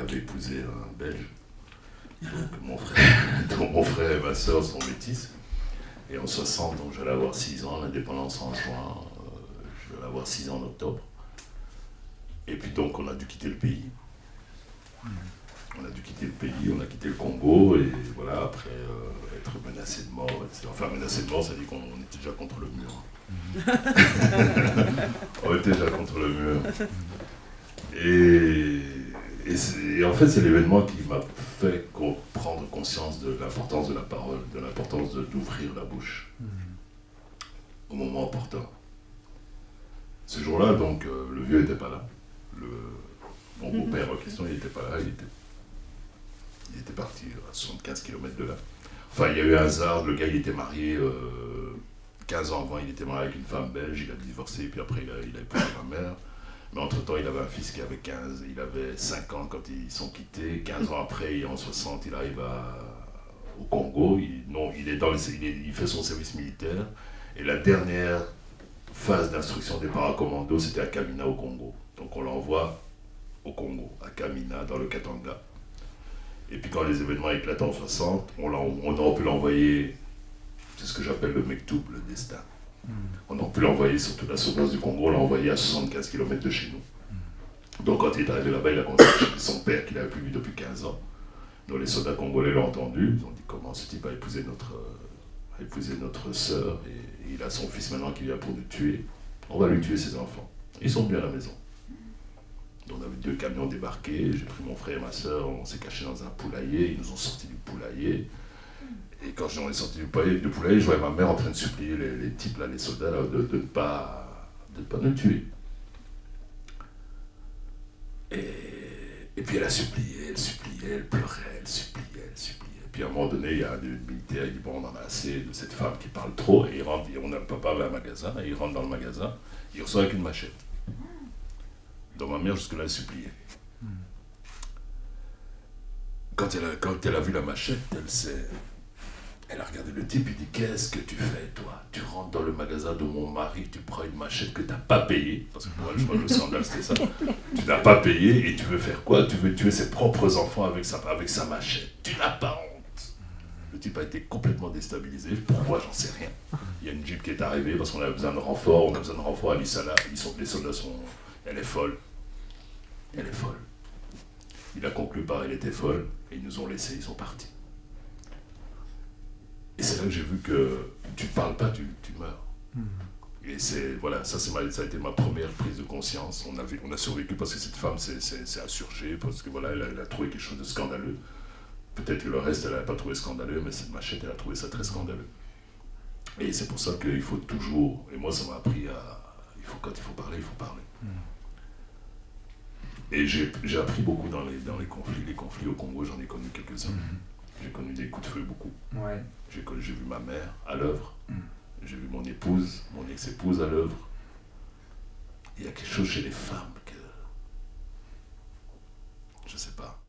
avait épousé un Belge. Donc mon frère et ma soeur sont métis. Et en 60, donc je vais avoir 6 ans, l'indépendance en juin, je vais avoir 6 ans en octobre. Et puis donc on a dû quitter le pays. On a dû quitter le pays, on a quitté le Congo, et voilà, après être menacé de mort, etc. Enfin, menacé de mort, ça dit qu'on était déjà contre le mur. On était déjà contre le mur. Et en fait, c'est l'événement qui m'a fait prendre conscience de l'importance de la parole, de l'importance d'ouvrir la bouche au moment opportun. Ce jour-là, donc, le vieux n'était pas là. Mon beau-père en question, il n'était pas là, il était parti à 75 km de là. Enfin, il y a eu un hasard, le gars, il était marié 15 ans avant, il était marié avec une femme belge, il a divorcé, puis après, il a épousé ma mère. Mais entre-temps, il avait un fils qui avait 15, il avait 5 ans quand ils sont quittés. 15 ans après, en 60, il arrive au Congo. Il fait son service militaire. Et la dernière phase d'instruction des paracommando, c'était à Kamina au Congo. Donc on l'envoie au Congo, à Kamina, dans le Katanga. Et puis quand les événements éclatent en 60, on aurait pu l'envoyer, c'est ce que j'appelle le Mektoub, le destin. On aurait pu l'envoyer sur toute la surface du Congo, on l'a envoyé à 75 km de chez nous. Donc quand il est arrivé là-bas, il a constaté son père qu'il n'avait plus vu depuis 15 ans. Donc les soldats congolais l'ont entendu, ils ont dit comment ce type a épousé notre sœur, et il a son fils maintenant qui vient pour nous tuer. On va lui tuer ses enfants. Ils sont venus à la maison. Donc on avait 2 camions débarqués, j'ai pris mon frère et ma sœur, on s'est cachés dans un poulailler, ils nous ont sortis du poulailler. Et quand on est sorti du poulailler, je voyais ma mère en train de supplier les types, là, les soldats, là, de ne pas nous tuer. Et puis elle a supplié, elle pleurait, elle suppliait. Et puis à un moment donné, il y a un militaire, il dit bon, on en a assez de cette femme qui parle trop, et papa avait un magasin, et il rentre dans le magasin, il ressort avec une machette. Donc ma mère jusque-là, elle suppliait. Quand elle a vu la machette, elle a regardé le type, il dit qu'est-ce que tu fais toi? Tu rentres dans le magasin de mon mari, tu prends une machette que tu n'as pas payée, parce que pour elle, je crois que le scandale c'était ça. Tu n'as pas payé et tu veux faire quoi? Tu veux tuer ses propres enfants avec sa machette. Tu n'as pas honte. Le type a été complètement déstabilisé. Pourquoi? J'en sais rien. Il y a une jeep qui est arrivée parce qu'on avait besoin de renfort. On a besoin de renfort à Lissala. Les soldats sont... Elle est folle. Elle est folle. Il a conclu par elle était folle et ils nous ont laissés, ils sont partis. Et c'est là que j'ai vu que tu parles pas, tu meurs. Et ça a été ma première prise de conscience. On a survécu parce que cette femme s'est insurgée, parce que voilà, elle a trouvé quelque chose de scandaleux. Peut-être que le reste, elle n'a pas trouvé scandaleux, mais cette machette, elle a trouvé ça très scandaleux. Et c'est pour ça qu'il faut toujours, et moi ça m'a appris quand il faut parler, il faut parler. Et j'ai appris beaucoup dans les conflits. Les conflits au Congo, j'en ai connu quelques-uns. J'ai connu des coups de feu beaucoup. Ouais. J'ai vu ma mère à l'œuvre. J'ai vu mon épouse, mon ex-épouse à l'œuvre. Il y a quelque chose chez les femmes que... Je sais pas.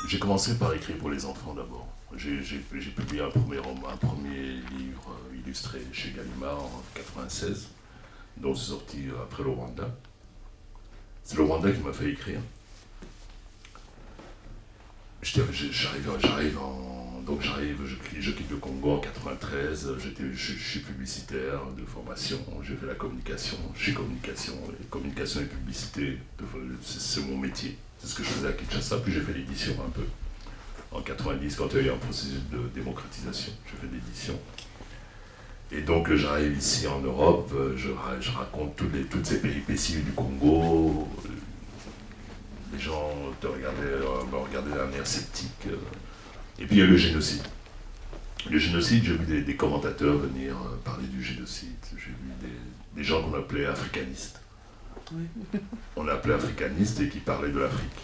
J'ai commencé par écrire pour les enfants d'abord. J'ai publié un premier livre illustré chez Gallimard en 1996, dont c'est sorti après le Rwanda. C'est le Rwanda qui m'a fait écrire. Je quitte le Congo en 93, je suis publicitaire de formation, j'ai fait la communication, communication et publicité, c'est mon métier, c'est ce que je faisais à Kinshasa, puis j'ai fait l'édition un peu. En 90, quand il y a eu un processus de démocratisation, j'ai fait l'édition. Et donc j'arrive ici en Europe, je raconte toutes ces péripéties du Congo. Les gens me regardaient d'un air sceptique. Et puis il y a le génocide. Le génocide, j'ai vu des commentateurs venir parler du génocide. J'ai vu des gens qu'on appelait africanistes. Oui. On appelait africanistes et qui parlaient de l'Afrique.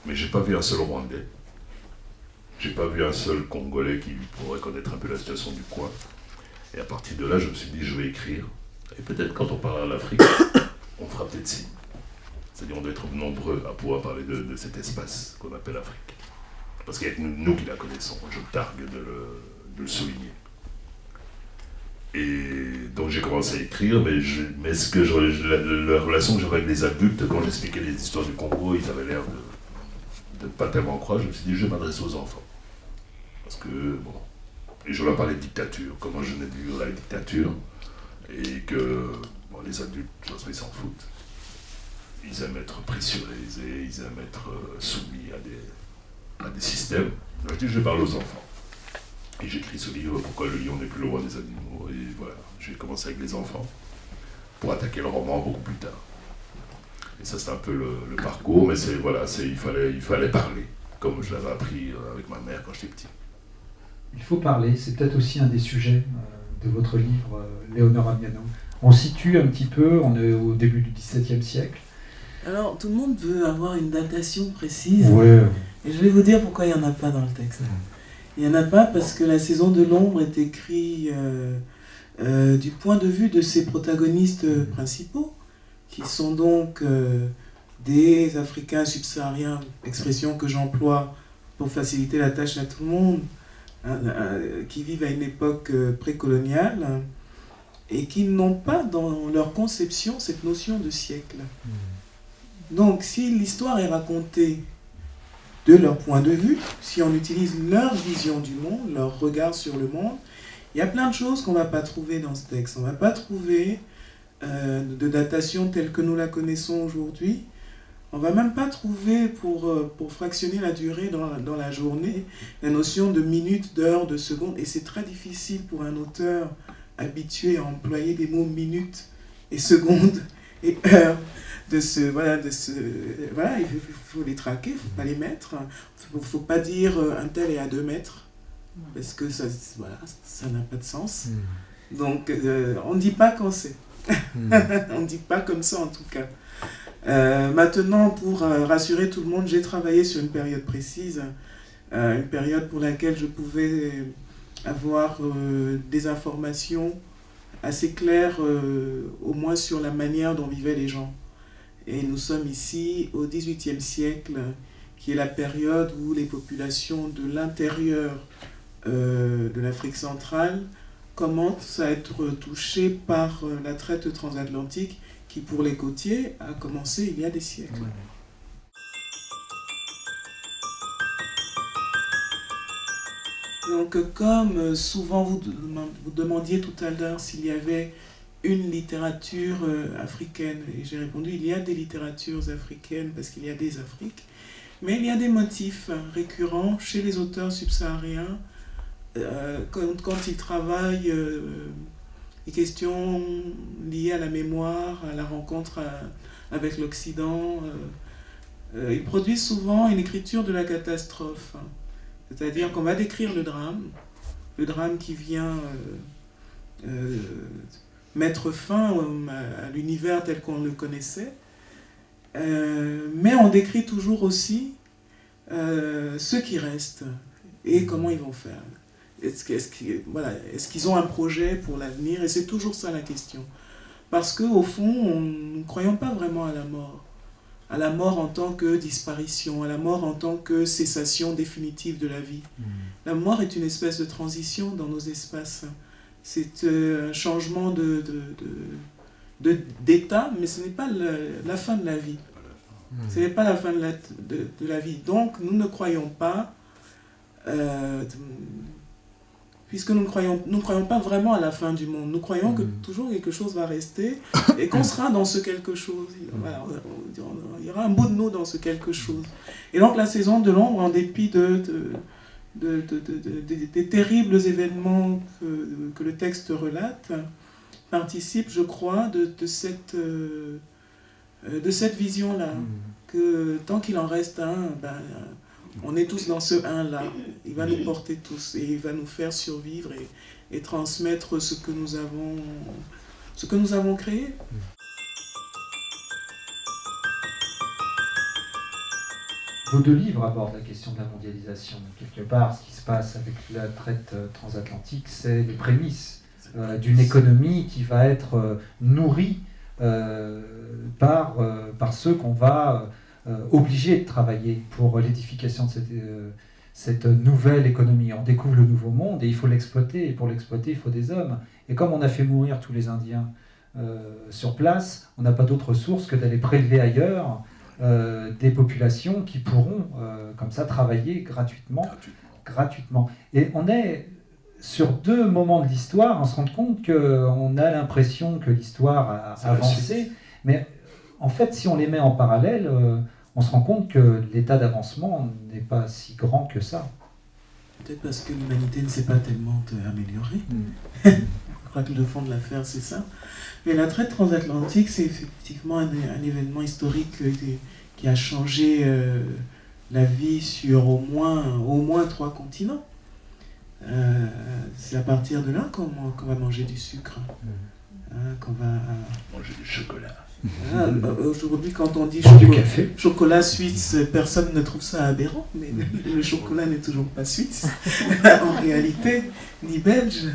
Mais j'ai pas vu un seul Rwandais. J'ai pas vu un seul Congolais qui pourrait connaître un peu la situation du coin. Et à partir de là, je me suis dit, je vais écrire. Et peut-être quand on parle à l'Afrique, on fera peut-être signe. C'est-à-dire on doit être nombreux à pouvoir parler de cet espace qu'on appelle Afrique. Parce qu'il y a que nous qui la connaissons. Je me targue de le souligner. Et donc j'ai commencé à écrire, mais la relation que j'avais avec les adultes, quand j'expliquais les histoires du Congo, ils avaient l'air de ne pas tellement croire. Je me suis dit, je vais m'adresser aux enfants. Parce que, bon, et je leur parlais de dictature, comment je venais de vivre la dictature, et que bon, les adultes, de toute façon, ils s'en foutent. Ils aiment être pressurisés, ils aiment être soumis à des systèmes. Je me dis, je parle aux enfants. Et j'écris ce livre, Pourquoi le lion n'est plus le roi des animaux. Et voilà, j'ai commencé avec les enfants, pour attaquer le roman beaucoup plus tard. Et ça, c'est un peu le parcours, mais il fallait parler, comme je l'avais appris avec ma mère quand j'étais petit. Il faut parler, c'est peut-être aussi un des sujets de votre livre, Léonore Amiano. On situe un petit peu, on est au début du XVIIe siècle. Alors, tout le monde veut avoir une datation précise. Ouais. Et je vais vous dire pourquoi il n'y en a pas dans le texte. Il n'y en a pas parce que La Saison de l'ombre est écrite du point de vue de ses protagonistes principaux, qui sont donc des Africains subsahariens, expression que j'emploie pour faciliter la tâche à tout le monde, qui vivent à une époque précoloniale et qui n'ont pas dans leur conception cette notion de siècle. Donc, si l'histoire est racontée de leur point de vue, si on utilise leur vision du monde, leur regard sur le monde, il y a plein de choses qu'on ne va pas trouver dans ce texte. On ne va pas trouver de datation telle que nous la connaissons aujourd'hui. On ne va même pas trouver, pour fractionner la durée dans la journée, la notion de minutes, d'heures, de secondes. Et c'est très difficile pour un auteur habitué à employer des mots minutes et secondes et heures. Il faut les traquer, il ne faut pas les mettre. Il ne faut pas dire un tel est à 2 mètres, parce que ça n'a pas de sens. Donc, on ne dit pas quand c'est. On ne dit pas comme ça, en tout cas. Maintenant, pour rassurer tout le monde, j'ai travaillé sur une période précise, une période pour laquelle je pouvais avoir des informations assez claires, au moins sur la manière dont vivaient les gens. Et nous sommes ici au XVIIIe siècle, qui est la période où les populations de l'intérieur de l'Afrique centrale commencent à être touchées par la traite transatlantique qui, pour les côtiers, a commencé il y a des siècles. Donc, comme souvent vous demandiez tout à l'heure s'il y avait une littérature africaine, et j'ai répondu, il y a des littératures africaines parce qu'il y a des Afriques, mais il y a des motifs récurrents chez les auteurs subsahariens quand ils travaillent les questions liées à la mémoire, à la rencontre avec l'Occident. Ils produisent souvent une écriture de la catastrophe, c'est-à-dire qu'on va décrire le drame qui vient mettre fin à l'univers tel qu'on le connaissait, mais on décrit toujours aussi ceux qui restent et comment ils vont faire. Est-ce qu'ils ont un projet pour l'avenir? Et c'est toujours ça la question. Parce qu'au fond, nous ne croyons pas vraiment à la mort en tant que disparition, à la mort en tant que cessation définitive de la vie. La mort est une espèce de transition dans nos espaces. C'est un changement d'état, mais ce n'est pas la fin de la vie. Ce n'est pas la fin de la vie. Donc, nous ne croyons pas, puisque nous ne croyons pas vraiment à la fin du monde. Nous croyons que toujours quelque chose va rester et qu'on sera dans ce quelque chose. Voilà, il y aura un bout de nous dans ce quelque chose. Et donc, la saison de l'ombre, en dépit des terribles événements que le texte relate, participe, je crois, de cette vision-là, que tant qu'il en reste un, on est tous dans ce un-là. Il va nous porter tous et il va nous faire survivre et transmettre ce que nous avons créé. Vos 2 livres abordent la question de la mondialisation. Quelque part, ce qui se passe avec la traite transatlantique, c'est les prémices d'une économie qui va être nourrie par ceux qu'on va obliger de travailler pour l'édification de cette nouvelle économie. On découvre le nouveau monde et il faut l'exploiter. Et pour l'exploiter, il faut des hommes. Et comme on a fait mourir tous les Indiens sur place, on n'a pas d'autre source que d'aller prélever ailleurs des populations qui pourront, comme ça, travailler gratuitement. Et on est sur deux moments de l'histoire, on se rend compte qu'on a l'impression que l'histoire a avancé, mais en fait, si on les met en parallèle, on se rend compte que l'état d'avancement n'est pas si grand que ça. Peut-être parce que l'humanité ne s'est pas tellement améliorée. Je crois que le fond de l'affaire, c'est ça. Mais la traite transatlantique, c'est effectivement un événement historique qui a changé la vie sur au moins 3 continents. C'est à partir de là qu'on va manger du sucre, qu'on va manger du chocolat. Aujourd'hui, quand on dit café. Chocolat suisse, personne ne trouve ça aberrant, mais le chocolat n'est toujours pas suisse, en réalité, ni belge.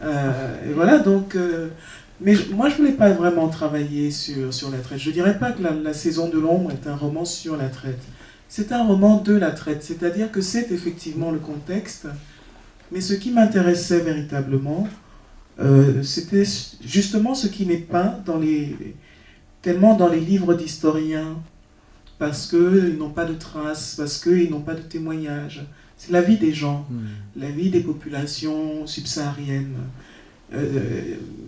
Et voilà, donc... mais moi, je ne voulais pas vraiment travailler sur la traite. Je ne dirais pas que la Saison de l'ombre est un roman sur la traite. C'est un roman de la traite, c'est-à-dire que c'est effectivement le contexte. Mais ce qui m'intéressait véritablement, c'était justement ce qui n'est pas tellement dans les livres d'historiens, parce qu'ils n'ont pas de traces, parce qu'ils n'ont pas de témoignages. C'est la vie des gens, la vie des populations subsahariennes.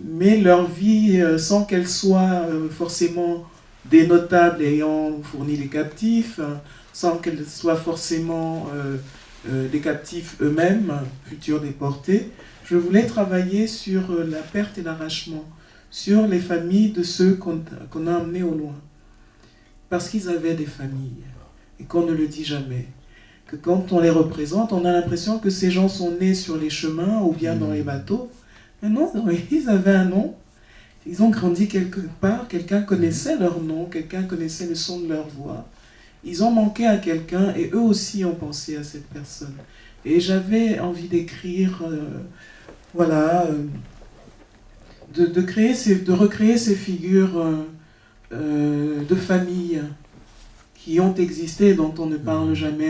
Mais leur vie, sans qu'elle soit forcément des notables ayant fourni les captifs, sans qu'elle soit forcément des captifs eux-mêmes, futurs déportés, je voulais travailler sur la perte et l'arrachement, sur les familles de ceux qu'on a emmenés au loin. Parce qu'ils avaient des familles, et qu'on ne le dit jamais. Que quand on les représente, on a l'impression que ces gens sont nés sur les chemins ou bien dans les bateaux. Mais non, ils avaient un nom. Ils ont grandi quelque part, quelqu'un connaissait leur nom, quelqu'un connaissait le son de leur voix. Ils ont manqué à quelqu'un et eux aussi ont pensé à cette personne. Et j'avais envie d'écrire, de recréer ces figures de famille qui ont existé et dont on ne parle jamais.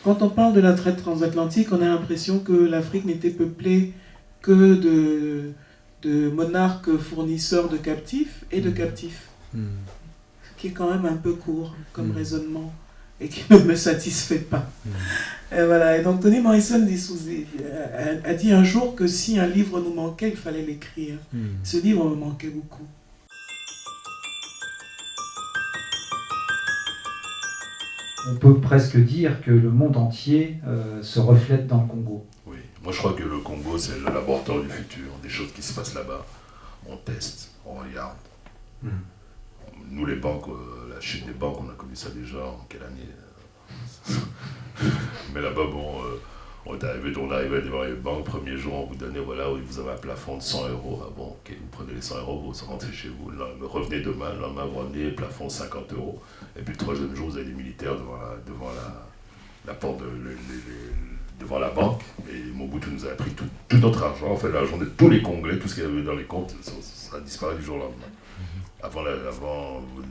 Quand on parle de la traite transatlantique, on a l'impression que l'Afrique n'était peuplée que de monarques fournisseurs de captifs et de captifs. Qui est quand même un peu court comme raisonnement et qui ne me satisfait pas. Et voilà. Et donc Toni Morrison a dit un jour que si un livre nous manquait, il fallait l'écrire. Ce livre me manquait beaucoup. On peut presque dire que le monde entier se reflète dans le Congo. Oui, moi je crois que le Congo c'est le laboratoire du futur, des choses qui se passent là-bas. On teste, on regarde. Nous, les banques, la chute des banques, on a connu ça déjà en quelle année Mais là-bas, bon, on est arrivé devant les banques, premier jour, on vous donnait, voilà, vous avez un plafond de 100 €. Ah bon, ok, vous prenez les 100 €, vous rentrez chez vous, revenez demain, le lendemain, vous revenez, plafond 50 €. Et puis le troisième jour, vous avez des militaires devant la porte, devant la banque. Et Mobutu nous a pris tout notre argent, en fait, l'argent de tous les Congolais, tout ce qu'il y avait dans les comptes, ça a disparu du jour au lendemain. Avant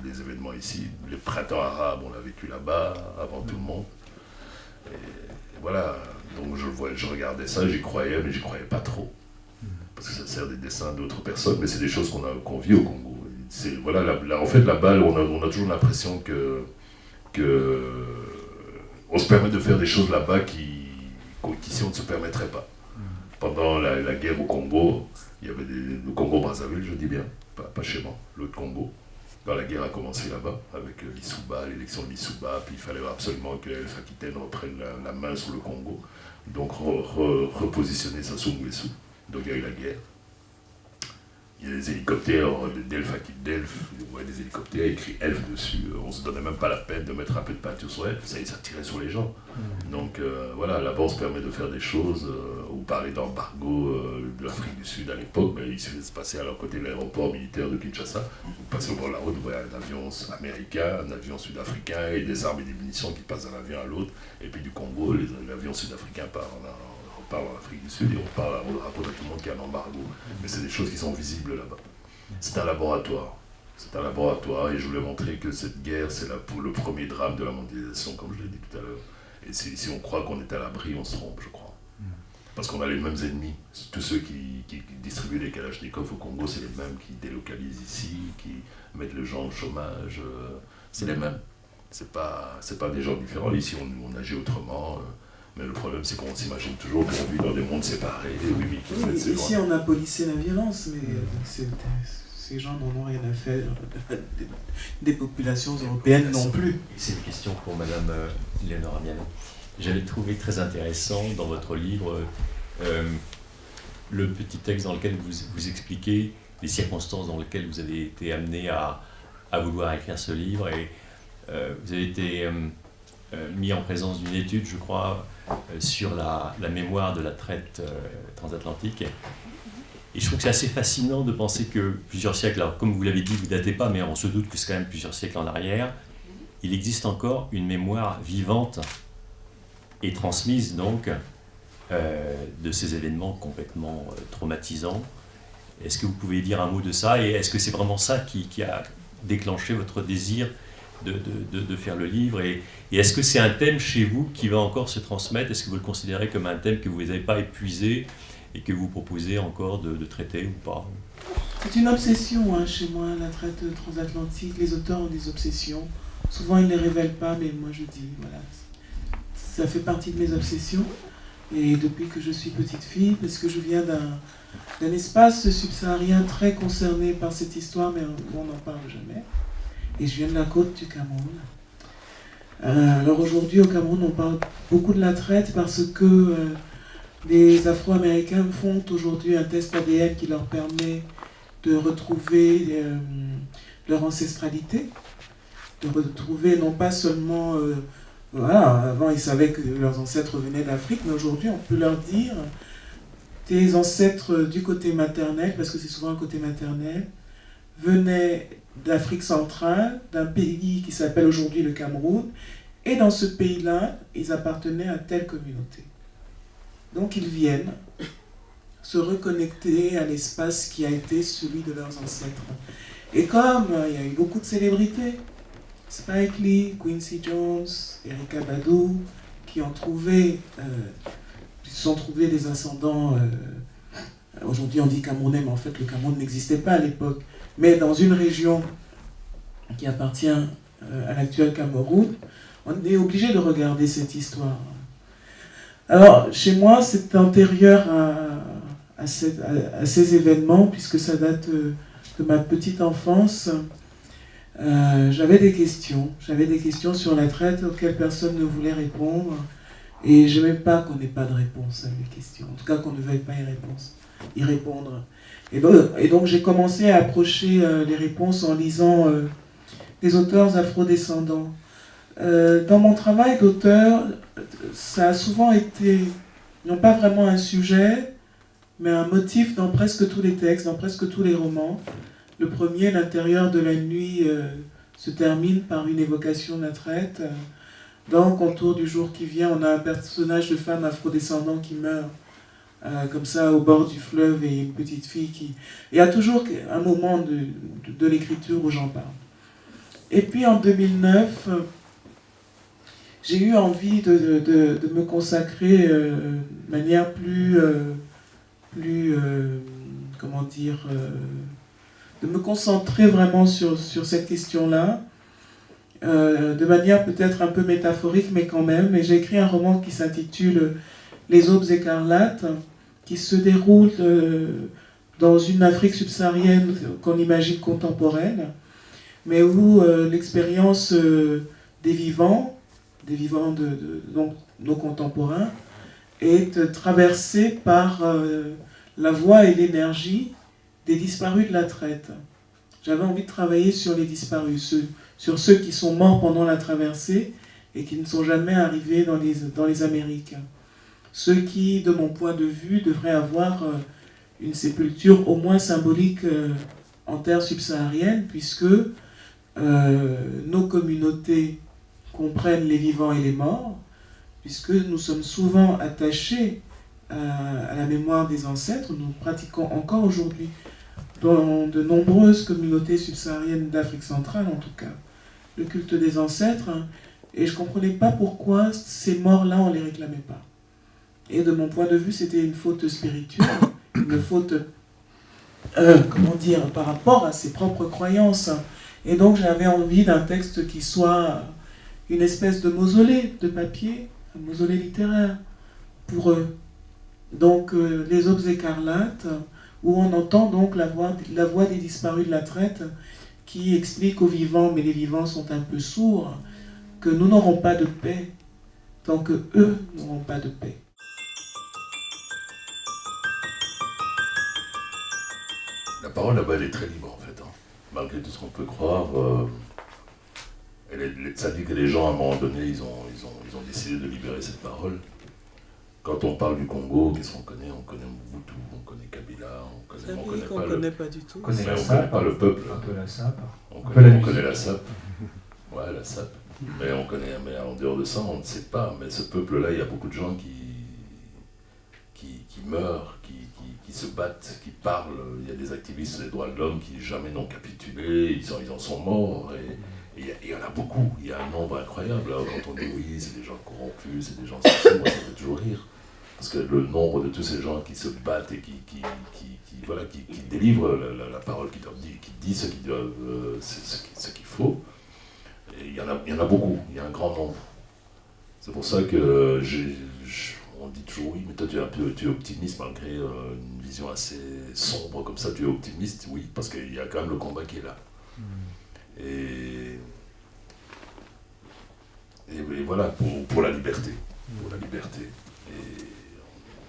les événements ici, le printemps arabe, on l'a vécu là-bas, avant tout le monde. Et voilà, donc je regardais ça, j'y croyais, mais j'y croyais pas trop. Parce que ça sert des dessins d'autres personnes, mais c'est des choses qu'on vit au Congo. Voilà, en fait, là-bas, on a toujours l'impression que on se permet de faire des choses là-bas qu'ici on ne se permettrait pas. Pendant la guerre au Congo, il y avait le Congo-Brazzaville, je dis bien. Pas chez moi, l'autre Congo. Quand la guerre a commencé là-bas, avec Lissouba, l'élection de Lissouba, puis il fallait absolument que Alpha Kitten reprenne la main sur le Congo, donc repositionner Sassou Nguesso. Donc il y a eu la guerre. Il y a des hélicoptères d'Elf, des hélicoptères écrit Elf dessus. On ne se donnait même pas la peine de mettre un peu de peinture sur Elf, ça tirait sur les gens. Donc voilà, là-bas on se permet de faire des choses. Ou parler d'embargo de l'Afrique du Sud à l'époque, il suffit de se passer à leur côté de l'aéroport militaire de Kinshasa. Vous passez au bord de la route, vous voyez un avion américain, un avion sud-africain et des armes et des munitions qui passent d'un avion à l'autre. Et puis du Congo, l'avion sud-africain part en Afrique du Sud et on parle à tout le monde qui a un embargo. Mais c'est des choses qui sont visibles là-bas. C'est un laboratoire. C'est un laboratoire et je voulais montrer que cette guerre, c'est le premier drame de la mondialisation, comme je l'ai dit tout à l'heure. Et si on croit qu'on est à l'abri, on se trompe, je crois. Parce qu'on a les mêmes ennemis. Tous ceux qui distribuent les Kalachnikov au Congo, c'est les mêmes qui délocalisent ici, qui mettent les gens au chômage. C'est les mêmes. C'est pas des gens différents. Ici, on agit autrement. Mais le problème, c'est qu'on s'imagine toujours qu'on vit dans des mondes séparés. Oui, ici, on a policé la violence, mais ces gens n'en ont rien à faire des populations européennes non plus. C'est une question pour Madame Léonore Miano. J'avais trouvé très intéressant dans votre livre le petit texte dans lequel vous expliquez les circonstances dans lesquelles vous avez été amené à vouloir écrire ce livre. Et vous avez été mis en présence d'une étude, je crois, sur la mémoire de la traite transatlantique. Et je trouve que c'est assez fascinant de penser que plusieurs siècles, alors comme vous l'avez dit, vous ne datez pas, mais on se doute que c'est quand même plusieurs siècles en arrière, il existe encore une mémoire vivante et transmise donc de ces événements complètement traumatisants. Est-ce que vous pouvez dire un mot de ça, et est-ce que c'est vraiment ça qui a déclenché votre désir de faire le livre, et est-ce que c'est un thème chez vous qui va encore se transmettre? Est-ce que vous le considérez comme un thème que vous n'avez pas épuisé et que vous proposez encore de traiter ou pas? C'est une obsession chez moi, la traite transatlantique. Les auteurs ont des obsessions. Souvent ils ne les révèlent pas, mais moi je dis, voilà, ça fait partie de mes obsessions. Et depuis que je suis petite fille, parce que je viens d'un espace subsaharien très concerné par cette histoire, mais on n'en parle jamais. Et je viens de la côte du Cameroun. Alors aujourd'hui au Cameroun, on parle beaucoup de la traite parce que les Afro-Américains font aujourd'hui un test ADN qui leur permet de retrouver leur ancestralité, de retrouver non pas seulement... voilà, avant ils savaient que leurs ancêtres venaient d'Afrique, mais aujourd'hui on peut leur dire tes ancêtres du côté maternel, parce que c'est souvent un côté maternel, venaient d'Afrique centrale, d'un pays qui s'appelle aujourd'hui le Cameroun, et dans ce pays-là, ils appartenaient à telle communauté. Donc ils viennent se reconnecter à l'espace qui a été celui de leurs ancêtres. Et comme il y a eu beaucoup de célébrités, Spike Lee, Quincy Jones, Erykah Badu, qui ont trouvé, se sont trouvés des ascendants. Aujourd'hui on dit camerounais, mais en fait le Cameroun n'existait pas à l'époque. Mais dans une région qui appartient à l'actuel Cameroun, on est obligé de regarder cette histoire. Alors chez moi c'est antérieur à ces événements, puisque ça date de ma petite enfance. J'avais des questions sur la traite auxquelles personne ne voulait répondre, et je n'aime pas qu'on n'ait pas de réponse à mes questions, en tout cas qu'on ne veuille pas y répondre. Et donc j'ai commencé à approcher les réponses en lisant des auteurs afrodescendants. Dans mon travail d'auteur, ça a souvent été, non pas vraiment un sujet, mais un motif dans presque tous les textes, dans presque tous les romans. Le premier, L'intérieur de la nuit, se termine par une évocation de la traite. Dans Contour du jour qui vient, on a un personnage de femme afrodescendant qui meurt comme ça au bord du fleuve, et une petite fille qui... Il y a toujours un moment de l'écriture où j'en parle. Et puis en 2009, j'ai eu envie de me consacrer de manière comment dire, de me concentrer vraiment sur cette question-là, de manière peut-être un peu métaphorique, mais quand même. Et j'ai écrit un roman qui s'intitule Les Aubes écarlates, qui se déroule dans une Afrique subsaharienne qu'on imagine contemporaine, mais où l'expérience des vivants donc nos contemporains, est traversée par la voix et l'énergie des disparus de la traite. J'avais envie de travailler sur les disparus, sur ceux qui sont morts pendant la traversée et qui ne sont jamais arrivés dans les Amériques. Ceux qui, de mon point de vue, devraient avoir une sépulture au moins symbolique en terre subsaharienne, puisque nos communautés comprennent les vivants et les morts, puisque nous sommes souvent attachés à la mémoire des ancêtres. Nous pratiquons encore aujourd'hui dans de nombreuses communautés subsahariennes d'Afrique centrale, en tout cas, le culte des ancêtres. Et je ne comprenais pas pourquoi ces morts-là, on ne les réclamait pas. Et de mon point de vue, c'était une faute spirituelle, une faute, par rapport à ses propres croyances. Et donc j'avais envie d'un texte qui soit une espèce de mausolée de papier, un mausolée littéraire pour eux. Donc Les Aubes écarlates, où on entend donc la voix des disparus de la traite qui explique aux vivants, mais les vivants sont un peu sourds, que nous n'aurons pas de paix tant que eux n'auront pas de paix. La parole là-bas, elle est très libre en fait. Hein. Malgré tout ce qu'on peut croire, ça dit que les gens, à un moment donné, ils ont décidé de libérer cette parole. Quand on parle du Congo, qu'est-ce qu'on connaît? On connaît Mobutu, on connaît Kabila, on connaît pas du tout. On connaît mais la on SAP, connaît pas le peuple. un peu la SAP. On peu la connaît la musique. SAP. Ouais, la SAP. Mais en dehors de ça, on ne sait pas. Mais ce peuple-là, il y a beaucoup de gens qui meurent, qui se battent, qui parlent. Il y a des activistes des droits de l'homme qui jamais n'ont capitulé, ils en sont morts. Et il y en a beaucoup, il y a un nombre incroyable. Alors, quand on dit oui, c'est des gens corrompus, c'est des gens sorciers, moi ça fait toujours rire. Parce que le nombre de tous ces gens qui se battent et qui délivrent la parole, qui dit ce qu'ils doivent, ce qu'il faut, et il y en a beaucoup, il y a un grand nombre. C'est pour ça que on dit toujours oui, mais toi tu es optimiste malgré une vision assez sombre comme ça, tu es optimiste, oui, parce qu'il y a quand même le combat qui est là. Et voilà, pour la liberté. Pour la liberté. Et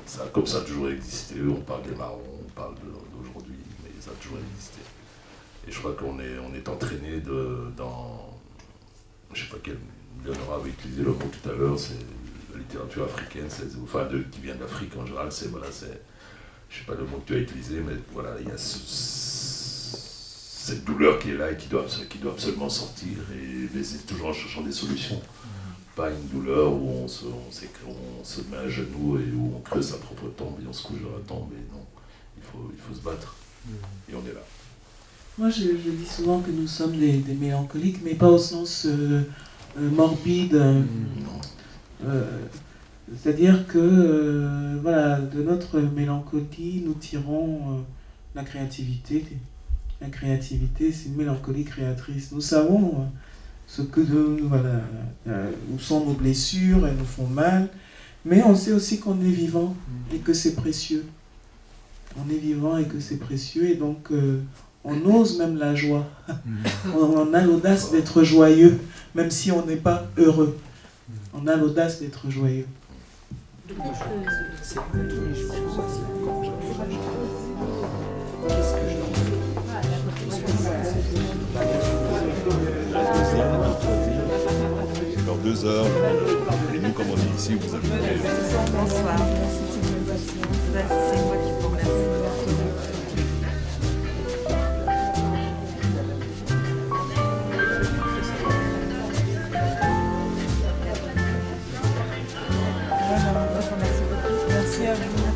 ça, comme ça a toujours existé, on parle des marrons, on parle d'aujourd'hui, mais ça a toujours existé. Et je crois qu'on est entraîné dans. Je ne sais pas quel. Léonora avait utilisé le mot tout à l'heure, c'est la littérature africaine, qui vient d'Afrique en général, je ne sais pas le mot que tu as utilisé, mais voilà, il y a cette douleur qui est là et qui doit absolument sortir, mais c'est toujours en cherchant des solutions. Pas une douleur où on se met à genoux et où on creuse sa propre tombe et on se couche dans la tombe, et non, il faut se battre, et on est là. Moi je dis souvent que nous sommes des mélancoliques, mais pas au sens morbide. C'est-à-dire que voilà, de notre mélancolie, nous tirons la créativité. La créativité, c'est une mélancolie créatrice. Nous savons ce que où sont nos blessures, elles nous font mal, mais on sait aussi qu'on est vivant et que c'est précieux. On est vivant et que c'est précieux, et donc on ose même la joie. On a l'audace d'être joyeux, même si on n'est pas heureux. On a l'audace d'être joyeux. Dans 2 heures, et nous, comme on dit ici, vous avez... Bonsoir, c'est moi qui vous remercie. Merci à vous.